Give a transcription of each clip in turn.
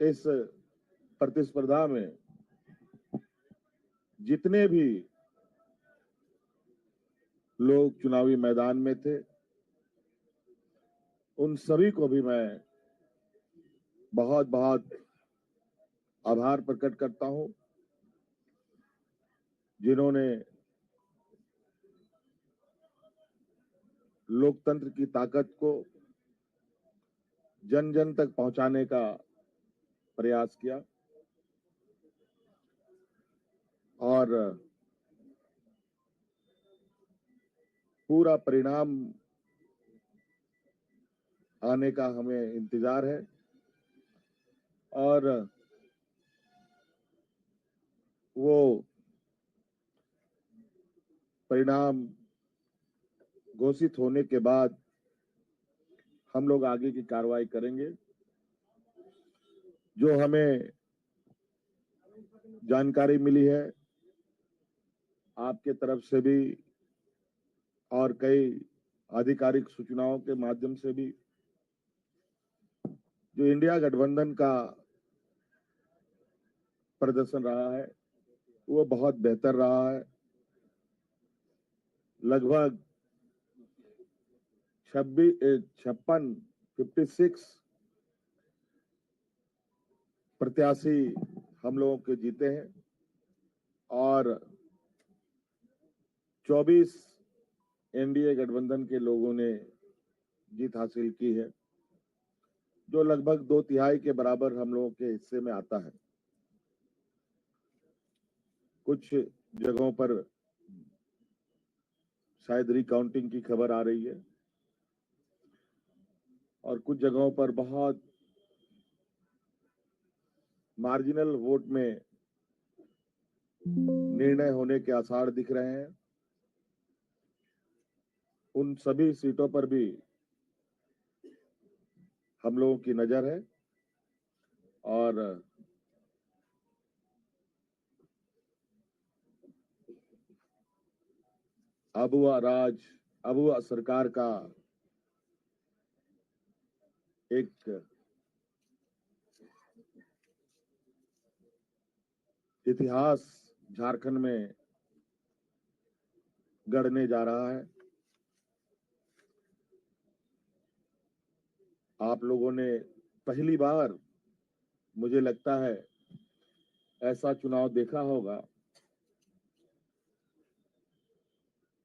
इस प्रतिस्पर्धा में जितने भी लोग चुनावी मैदान में थे, उन सभी को भी मैं बहुत बहुत आभार प्रकट करता हूं, जिन्होंने लोकतंत्र की ताकत को जन जन तक पहुंचाने का प्रयास किया और पूरा परिणाम आने का हमें इंतजार है और वो परिणाम घोषित होने के बाद हम लोग आगे की कार्रवाई करेंगे। जो हमें जानकारी मिली है आपके तरफ से भी और कई आधिकारिक सूचनाओं के माध्यम से भी, जो इंडिया गठबंधन का प्रदर्शन रहा है वो बहुत बेहतर रहा है। लगभग 56 प्रत्याशी हम लोगों के जीते हैं और 24 एनडीए गठबंधन के लोगों ने जीत हासिल की है, जो लगभग 2/3 के बराबर हम लोगों के हिस्से में आता है। कुछ जगहों पर शायद रिकाउंटिंग की खबर आ रही है और कुछ जगहों पर बहुत मार्जिनल वोट में निर्णय होने के आसार दिख रहे हैं। उन सभी सीटों पर भी हम लोगों की नजर है और अब हुआ सरकार का एक इतिहास झारखंड में गढ़ने जा रहा है। आप लोगों ने पहली बार, मुझे लगता है, ऐसा चुनाव देखा होगा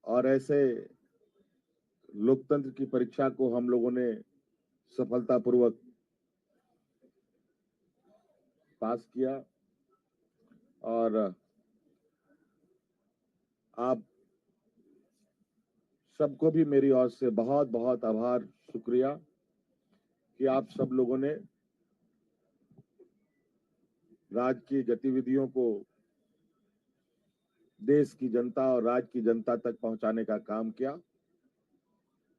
और ऐसे लोकतंत्र की परीक्षा को हम लोगों ने सफलतापूर्वक पास किया और आप सबको भी मेरी ओर से बहुत बहुत आभार, शुक्रिया कि आप सब लोगों ने राज्य की गतिविधियों को देश की जनता और राज्य की जनता तक पहुंचाने का काम किया।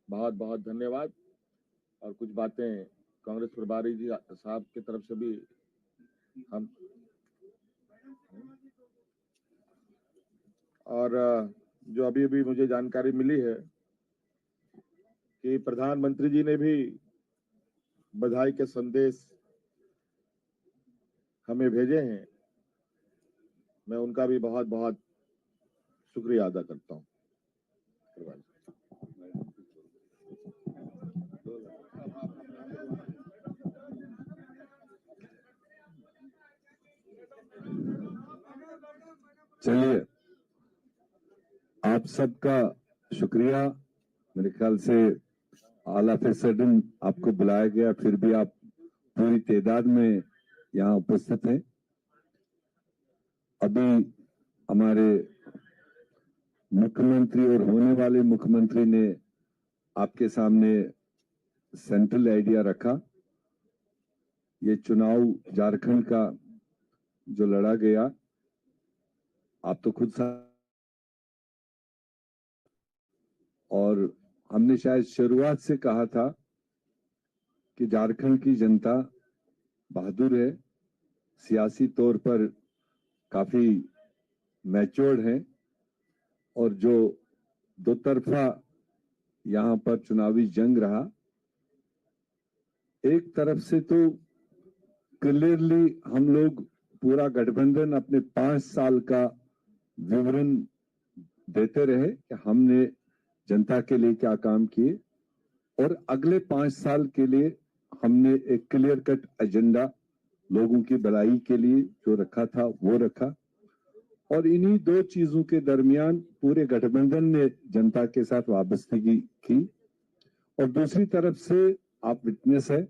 बहुत बहुत धन्यवाद। और कुछ बातें कांग्रेस प्रभारी जी साहब की तरफ से भी हम और जो अभी अभी मुझे जानकारी मिली है कि प्रधानमंत्री जी ने भी बधाई के संदेश हमें भेजे हैं। मैं उनका भी बहुत बहुत शुक्रिया अदा करता हूँ। चलिए, आप सबका शुक्रिया। मेरे ख्याल से ऑल ऑफ ए सडन आपको बुलाया गया, फिर भी आप पूरी तादाद में यहाँ उपस्थित हैं। अभी हमारे मुख्यमंत्री और होने वाले मुख्यमंत्री ने आपके सामने सेंट्रल आइडिया रखा। ये चुनाव झारखंड का जो लड़ा गया, आप तो खुद और हमने शायद शुरुआत से कहा था कि झारखंड की जनता बहादुर है, सियासी तौर पर काफी मैच्योर्ड है और जो दो तरफा यहाँ पर चुनावी जंग रहा, एक तरफ से तो क्लियरली हम लोग पूरा गठबंधन अपने 5 साल का विवरण देते रहे कि हमने जनता के लिए क्या काम किए और अगले 5 साल के लिए हमने एक क्लियर कट एजेंडा लोगों की भलाई के लिए जो रखा था वो रखा। और इन्हीं दो चीजों के दरमियान पूरे गठबंधन ने जनता के साथ वाबस्तगी की। और दूसरी तरफ से आप विटनेस है,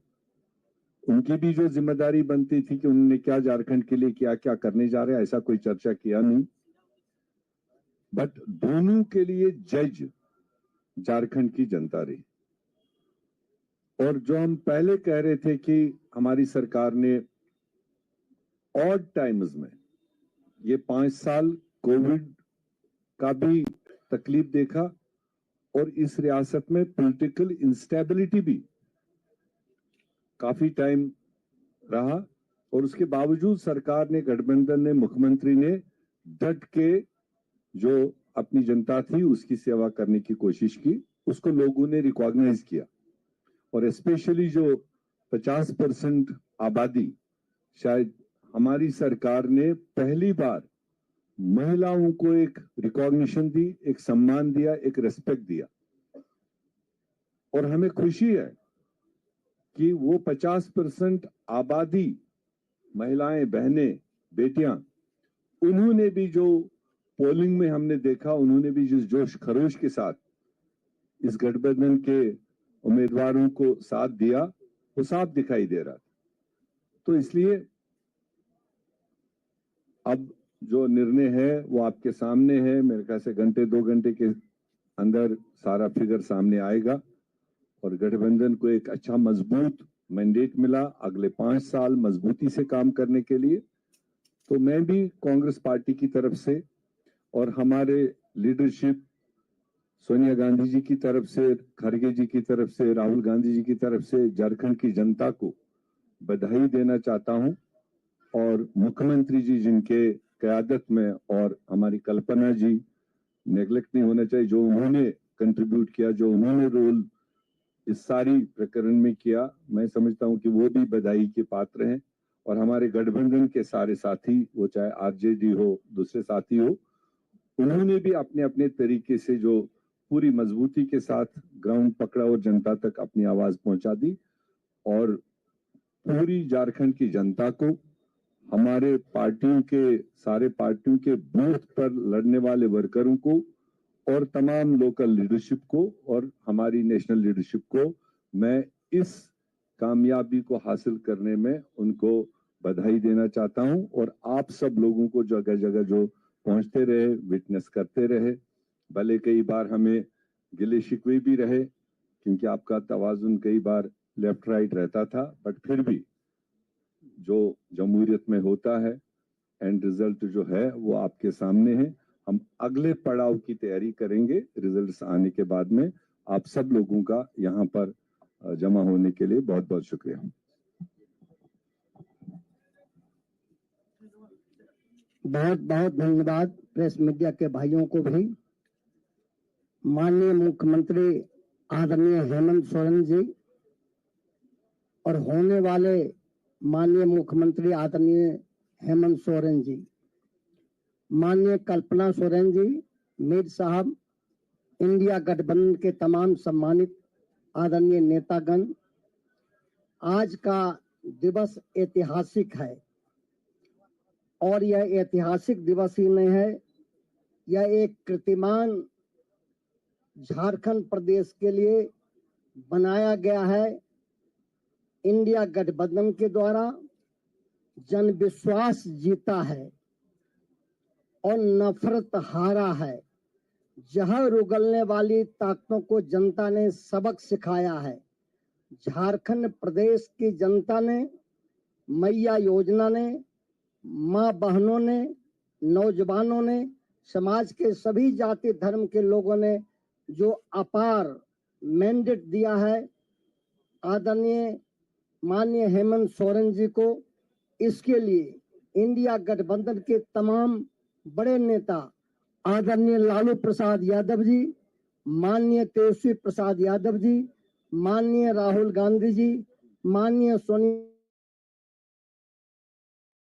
उनकी भी जो जिम्मेदारी बनती थी कि उन्होंने क्या झारखंड के लिए क्या क्या करने जा रहे हैं, ऐसा कोई चर्चा किया नहीं। बट दोनों के लिए जज झारखंड की जनता रही। और जो हम पहले कह रहे थे कि हमारी सरकार ने ऑड टाइम्स में ये 5 साल कोविड का भी तकलीफ देखा और इस रियासत में पॉलिटिकल इंस्टेबिलिटी भी काफी टाइम रहा, और उसके बावजूद सरकार ने, गठबंधन ने, मुख्यमंत्री ने डट के जो अपनी जनता थी उसकी सेवा करने की कोशिश की। उसको लोगों ने रिकॉग्नाइज किया। और स्पेशली जो 50% आबादी, शायद हमारी सरकार ने पहली बार महिलाओं को एक रिकॉग्निशन दी, एक सम्मान दिया, एक रेस्पेक्ट दिया। और हमें खुशी है कि वो 50% आबादी, महिलाएं, बहनें, बेटियां, उन्होंने भी जो पोलिंग में हमने देखा, उन्होंने भी जिस जोश खरोश के साथ इस गठबंधन के उम्मीदवारों को साथ दिया, वो साफ दिखाई दे रहा था। तो इसलिए अब जो निर्णय है वो आपके सामने है। मेरे ख्याल से घंटे 2 घंटे के अंदर सारा फिगर सामने आएगा और गठबंधन को एक अच्छा मजबूत मैंडेट मिला अगले 5 साल मजबूती से काम करने के लिए। तो मैं भी कांग्रेस पार्टी की तरफ से और हमारे लीडरशिप सोनिया गांधी जी की तरफ से, खड़गे जी की तरफ से, राहुल गांधी जी की तरफ से झारखंड की जनता को बधाई देना चाहता हूं। और मुख्यमंत्री जी जिनके क़यादत में, और हमारी कल्पना जी, नेग्लेक्ट नहीं होना चाहिए, जो उन्होंने कंट्रीब्यूट किया, जो उन्होंने रोल इस सारी प्रकरण में किया, मैं समझता हूं कि वो भी बधाई के पात्र हैं। और हमारे गठबंधन के सारे साथी, वो चाहे आरजेडी हो, दूसरे साथी हो, उन्होंने भी अपने अपने तरीके से जो पूरी मजबूती के साथ ग्राउंड पकड़ा और जनता तक अपनी आवाज पहुंचा दी। और पूरी झारखंड की जनता को, हमारे पार्टियों के, सारे पार्टियों के बूथ पर लड़ने वाले वर्करों को, और तमाम लोकल लीडरशिप को, और हमारी नेशनल लीडरशिप को मैं इस कामयाबी को हासिल करने में उनको बधाई देना चाहता हूं। और आप सब लोगों को जगह जगह जो पहुंचते रहे, विटनेस करते रहे, भले कई बार हमें गिले शिकवे भी रहे क्योंकि आपका तवाजुन कई बार लेफ्ट राइट रहता था, बट फिर भी जो जमहूरियत में होता है, एंड रिजल्ट जो है वो आपके सामने है। हम अगले पड़ाव की तैयारी करेंगे रिजल्ट्स आने के बाद में। आप सब लोगों का यहाँ पर जमा होने के लिए बहुत बहुत शुक्रिया। बहुत बहुत धन्यवाद प्रेस मीडिया के भाइयों को भी। माननीय मुख्यमंत्री आदरणीय हेमंत सोरेन जी और होने वाले माननीय मुख्यमंत्री आदरणीय हेमंत सोरेन जी, माननीय कल्पना सोरेन जी, मीर साहब, इंडिया गठबंधन के तमाम सम्मानित आदरणीय नेतागण, आज का दिवस ऐतिहासिक है। और यह ऐतिहासिक दिवस ही नहीं है, यह एक कीर्तिमान झारखंड प्रदेश के लिए बनाया गया है। इंडिया गठबंधन के द्वारा जन विश्वास जीता है और नफरत हारा है। जहर उगलने वाली ताकतों को जनता ने सबक सिखाया है। झारखंड प्रदेश की जनता ने, मैया योजना ने, माँ बहनों ने, नौजवानों ने, समाज के सभी जाति धर्म के लोगों ने जो अपार मैंडेट दिया है आदरणीय माननीय हेमंत सोरेन जी को, इसके लिए इंडिया गठबंधन के तमाम बड़े नेता आदरणीय लालू प्रसाद यादव जी, माननीय तेजस्वी प्रसाद यादव जी, माननीय राहुल गांधी जी, माननीय सोनिया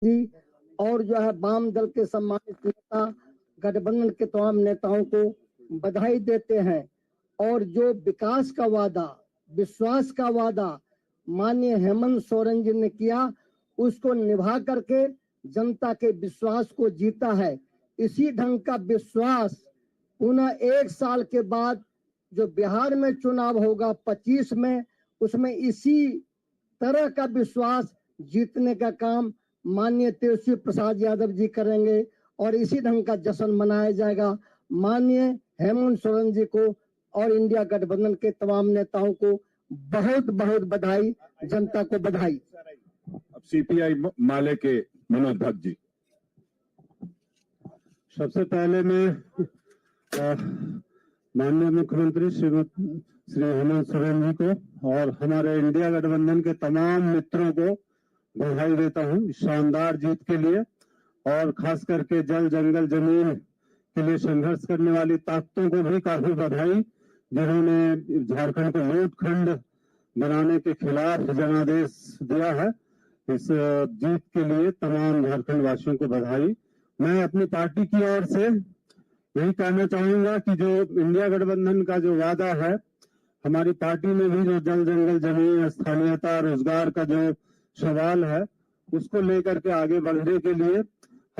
जी और जो है वाम दल के सम्मानित नेता गठबंधन के तमाम नेताओं को बधाई देते हैं और जो विकास का वादा, विश्वास का वादा माननीय हेमंत सोरेन जी ने किया, उसको निभा करके जनता के विश्वास को जीता है। इसी ढंग का विश्वास पुनः 1 साल के बाद जो बिहार में चुनाव होगा 25 में, उसमें इसी तरह का विश्वास जीतने का काम माननीय तेजस्वी प्रसाद यादव जी करेंगे और इसी ढंग का जश्न मनाया जाएगा। माननीय हेमंत सोरेन जी को और इंडिया गठबंधन के तमाम नेताओं को बहुत बहुत बधाई, जनता को बधाई। अब सीपीआई माले के मनोज भट्ट जी। सबसे पहले मैं माननीय मुख्यमंत्री श्री हेमंत सोरेन जी को और हमारे इंडिया गठबंधन के तमाम मित्रों को बधाई देता हूं शानदार जीत के लिए और खास करके जल जंगल जमीन के लिए संघर्ष करने वाली ताकतों को भी काफी बधाई, जिन्होंने झारखंड को लूटखंड बनाने के खिलाफ जनादेश दिया है। इस जीत के लिए तमाम झारखंड वासियों को बधाई। मैं अपनी पार्टी की ओर से यही कहना चाहूंगा कि जो इंडिया गठबंधन का जो वादा है, हमारी पार्टी में भी जो जल जंगल जमीन स्थानीयता रोजगार का जो सवाल है, उसको लेकर के आगे बढ़ने के लिए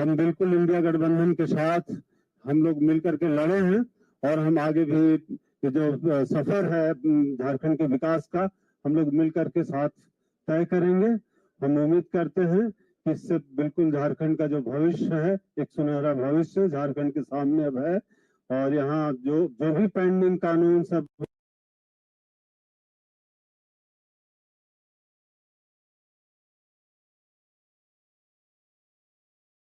हम बिल्कुल इंडिया गठबंधन के साथ हम लोग मिलकर के लड़े हैं और हम आगे भी ये जो सफर है झारखंड के विकास का, हम लोग मिलकर के साथ तय करेंगे। हम उम्मीद करते हैं कि इससे बिल्कुल झारखंड का जो भविष्य है, एक सुनहरा भविष्य झारखंड के सामने अब है और यहाँ जो भी पेंडिंग कानून सब